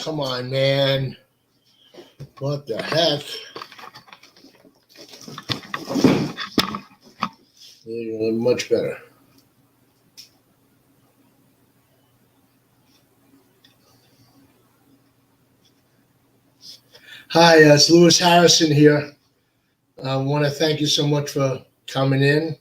Come on, man. What the heck? There you go, much better. Hi, it's Lewis Harrison here. I want to thank you so much for coming in.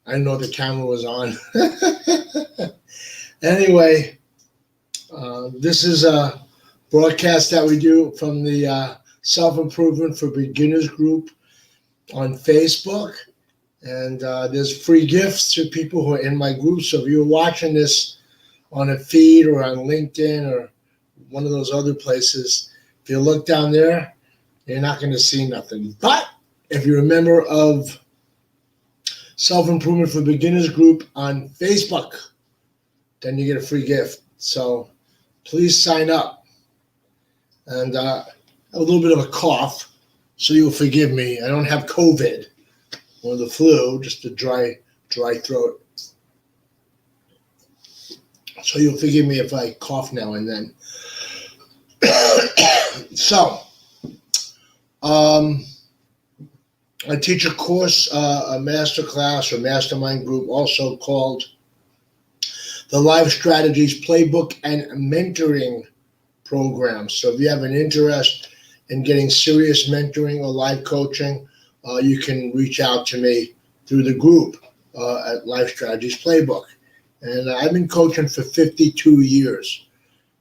I know the camera was on. Anyway, this is a broadcast that we do from the Self-Improvement for Beginners group on Facebook. And there's free gifts to people who are in my group. So if you're watching this on a feed or on LinkedIn or one of those other places, if you look down there, you're not going to see nothing. But if you're a member of Self-Improvement for Beginners group on Facebook, then you get a free gift. So please sign up. And I have a little bit of a cough, so you'll forgive me. I don't have COVID or the flu, just a dry throat. So you'll forgive me if I cough now and then. So, I teach a course, a master class or mastermind group, also called the Life Strategies Playbook and Mentoring Program. So if you have an interest in getting serious mentoring or life coaching, you can reach out to me through the group at Life Strategies Playbook. And I've been coaching for 52 years.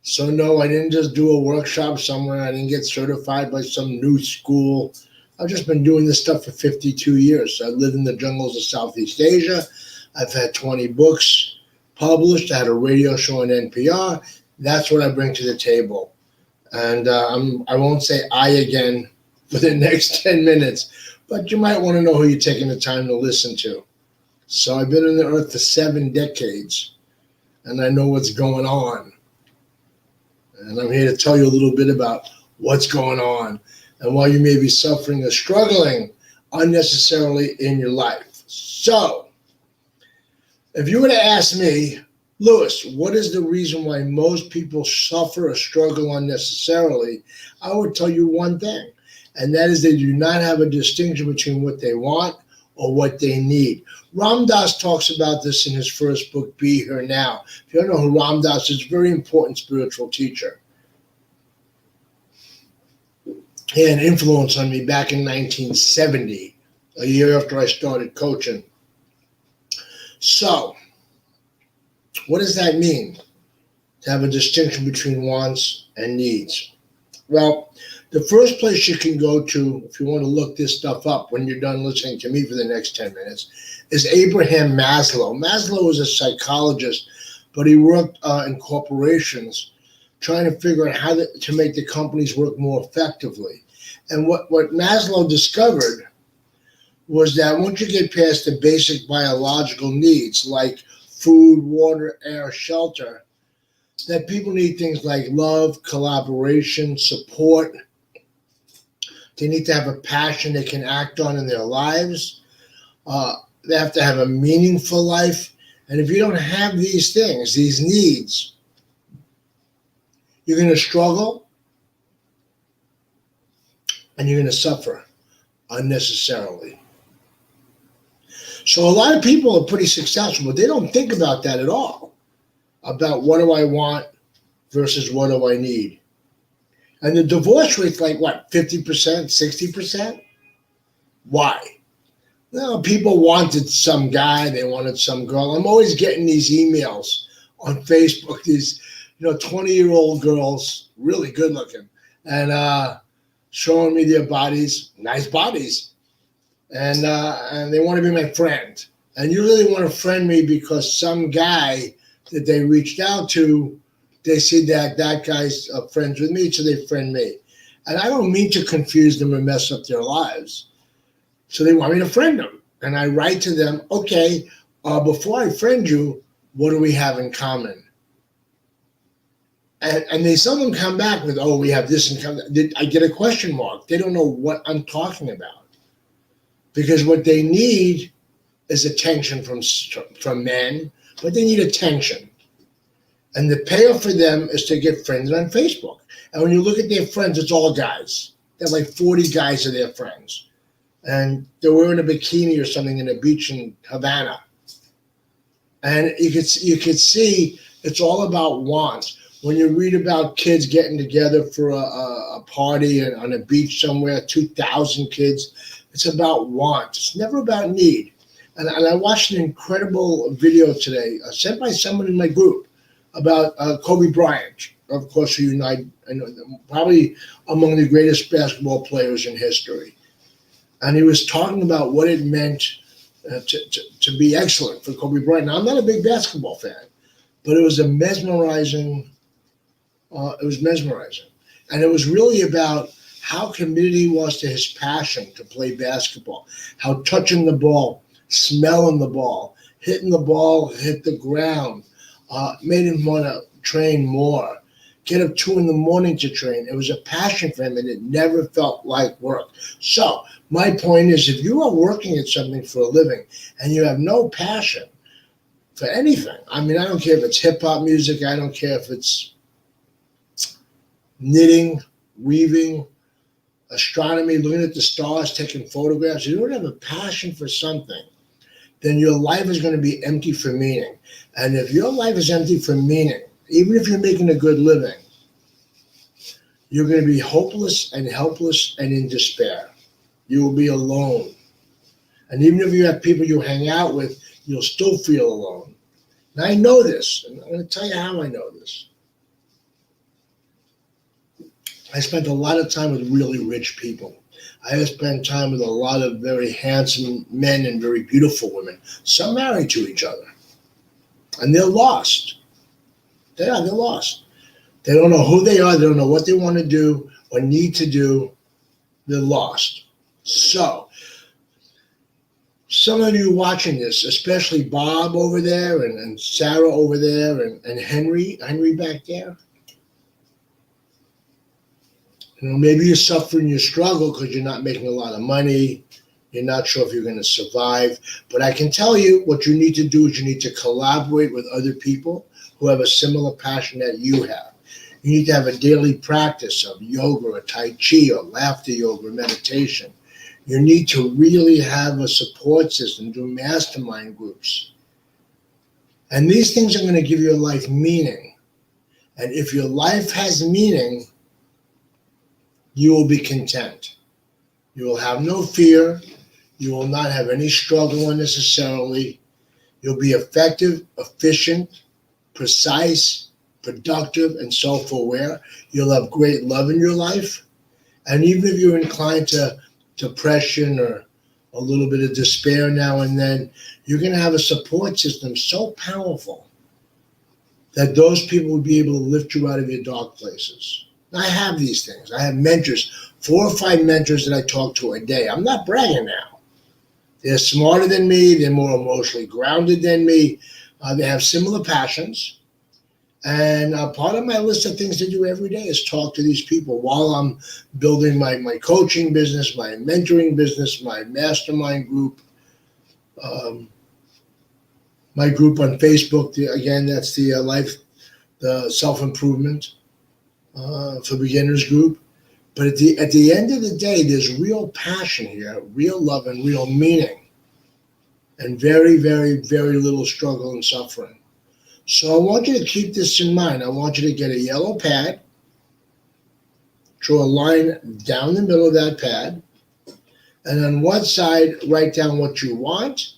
So no, I didn't just do a workshop somewhere. I didn't get certified by some new school. I've just been doing this stuff for 52 years. I lived in the jungles of Southeast Asia. I've had 20 books published. I had a radio show on NPR. That's what I bring to the table. And I won't say I again for the next 10 minutes, but you might want to know who you're taking the time to listen to. So I've been on the earth for 7 decades, and I know what's going on. And I'm here to tell you a little bit about what's going on and why you may be suffering or struggling unnecessarily in your life. So, if you were to ask me, Lewis, what is the reason why most people suffer or struggle unnecessarily? I would tell you one thing, and that is they do not have a distinction between what they want or what they need. Ram Dass talks about this in his first book, Be Here Now. If you don't know who Ram Dass is, a very important spiritual teacher. He had an influence on me back in 1970, a year after I started coaching. So, what does that mean, to have a distinction between wants and needs? Well, the first place you can go to, if you want to look this stuff up when you're done listening to me for the next 10 minutes, is Abraham Maslow. Maslow was a psychologist, but he worked in corporations trying to figure out how to make the companies work more effectively. And what Maslow discovered was that once you get past the basic biological needs like food, water, air, shelter, that people need things like love, collaboration, support. They need to have a passion they can act on in their lives. They have to have a meaningful life. And if you don't have these things, these needs, you're going to struggle and you're going to suffer unnecessarily. So a lot of people are pretty successful, but they don't think about that at all, about what do I want versus what do I need. And the divorce rate's like, what, 50%, 60%? Why? Well, people wanted some guy, they wanted some girl. I'm always getting these emails on Facebook, these 20-year-old girls, really good looking, and showing me their bodies, nice bodies. And they want to be my friend. And you really want to friend me because some guy that they reached out to, they see that guy's friends with me, so they friend me. And I don't mean to confuse them or mess up their lives. So they want me to friend them. And I write to them, okay, before I friend you, what do we have in common? And they seldom come back with, oh, we have this in common. I get a question mark. They don't know what I'm talking about. Because what they need is attention from men, but they need attention. And the payoff for them is to get friends on Facebook. And when you look at their friends, it's all guys. They have like 40 guys are their friends. And they're wearing a bikini or something in a beach in Havana. And you could see it's all about wants. When you read about kids getting together for a party on a beach somewhere, 2,000 kids, it's about want. It's never about need. And I watched an incredible video today sent by someone in my group about Kobe Bryant, of course, probably among the greatest basketball players in history. And he was talking about what it meant to be excellent for Kobe Bryant. Now, I'm not a big basketball fan, but it was mesmerizing. And it was really about how committed he was to his passion to play basketball, how touching the ball, smelling the ball, hitting the ball, hit the ground, made him want to train more, get up 2 a.m. to train. It was a passion for him, and it never felt like work. So my point is, if you are working at something for a living and you have no passion for anything, I mean, I don't care if it's hip-hop music, I don't care if it's knitting, weaving, astronomy, looking at the stars, taking photographs. If you don't have a passion for something, then your life is going to be empty for meaning. And if your life is empty for meaning, even if you're making a good living, you're going to be hopeless and helpless and in despair. You will be alone. And even if you have people you hang out with, you'll still feel alone. And I know this, and I'm going to tell you how I know this. I spent a lot of time with really rich people. I have spent time with a lot of very handsome men and very beautiful women, some married to each other. And they're lost. They're lost. They don't know who they are. They don't know what they want to do or need to do. They're lost. So, some of you watching this, especially Bob over there and Sarah over there and Henry back there, maybe you're suffering your struggle because you're not making a lot of money. You're not sure if you're going to survive. But I can tell you what you need to do is you need to collaborate with other people who have a similar passion that you have. You need to have a daily practice of yoga or Tai Chi or laughter yoga or meditation. You need to really have a support system, do mastermind groups. And these things are going to give your life meaning. And if your life has meaning, you will be content. You will have no fear. You will not have any struggle unnecessarily. You'll be effective, efficient, precise, productive, and self-aware. You'll have great love in your life. And even if you're inclined to depression or a little bit of despair now and then, you're going to have a support system so powerful that those people will be able to lift you out of your dark places. I have these things. I have mentors, 4 or 5 mentors that I talk to a day. I'm not bragging now. They're smarter than me. They're more emotionally grounded than me. They have similar passions. And part of my list of things to do every day is talk to these people while I'm building my coaching business, my mentoring business, my mastermind group, my group on Facebook. Again, that's the self-improvement for beginners group. But at the end of the day, there's real passion here, real love and real meaning, and very, very, very little struggle and suffering. So I want you to keep this in mind. I want you to get a yellow pad, draw a line down the middle of that pad, and on one side, write down what you want,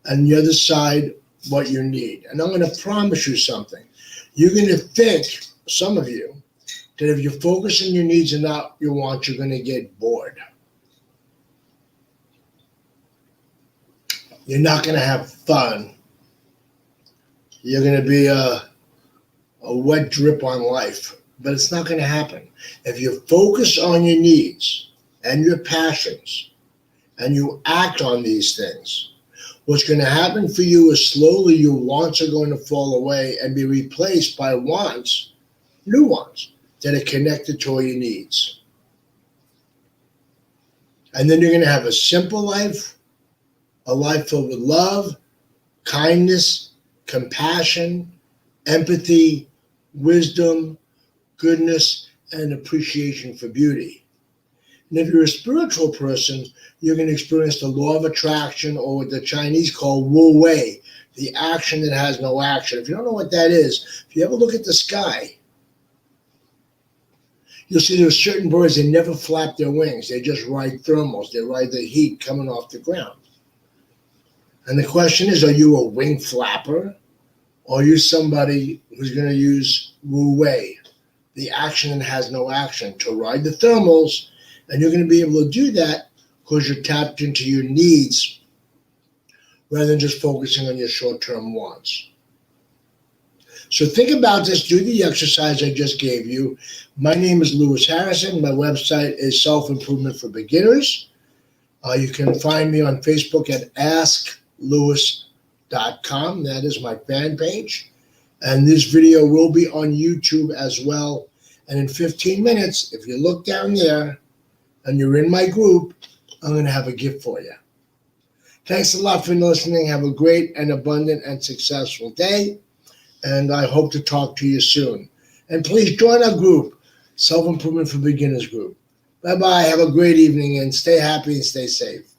and the other side, what you need. And I'm going to promise you something. You're going to think, some of you, that if you focus on your needs and not your wants, you're going to get bored. You're not going to have fun. You're going to be a wet drip on life, but it's not going to happen. If you focus on your needs and your passions and you act on these things, what's going to happen for you is slowly your wants are going to fall away and be replaced by wants, new wants, that are connected to all your needs. And then you're going to have a simple life a life filled with love, kindness, compassion, empathy, wisdom, goodness, and appreciation for beauty. And if you're a spiritual person, you're going to experience the law of attraction, or what the Chinese call Wu Wei, the action that has no action. If you don't know what that is, if you ever look at the sky, you'll see there's certain birds that never flap their wings. They just ride thermals. They ride the heat coming off the ground. And the question is, are you a wing flapper, or are you somebody who's going to use Wu Wei, the action that has no action, to ride the thermals? And you're going to be able to do that because you're tapped into your needs rather than just focusing on your short-term wants. So think about this. Do the exercise I just gave you. My name is Lewis Harrison. My website is Self-Improvement for Beginners. You can find me on Facebook at AskLewis.com. That is my fan page. And this video will be on YouTube as well. And in 15 minutes, if you look down there and you're in my group, I'm going to have a gift for you. Thanks a lot for listening. Have a great and abundant and successful day. And I hope to talk to you soon. And please join our group, Self-Improvement for Beginners group. Bye-bye. Have a great evening and stay happy and stay safe.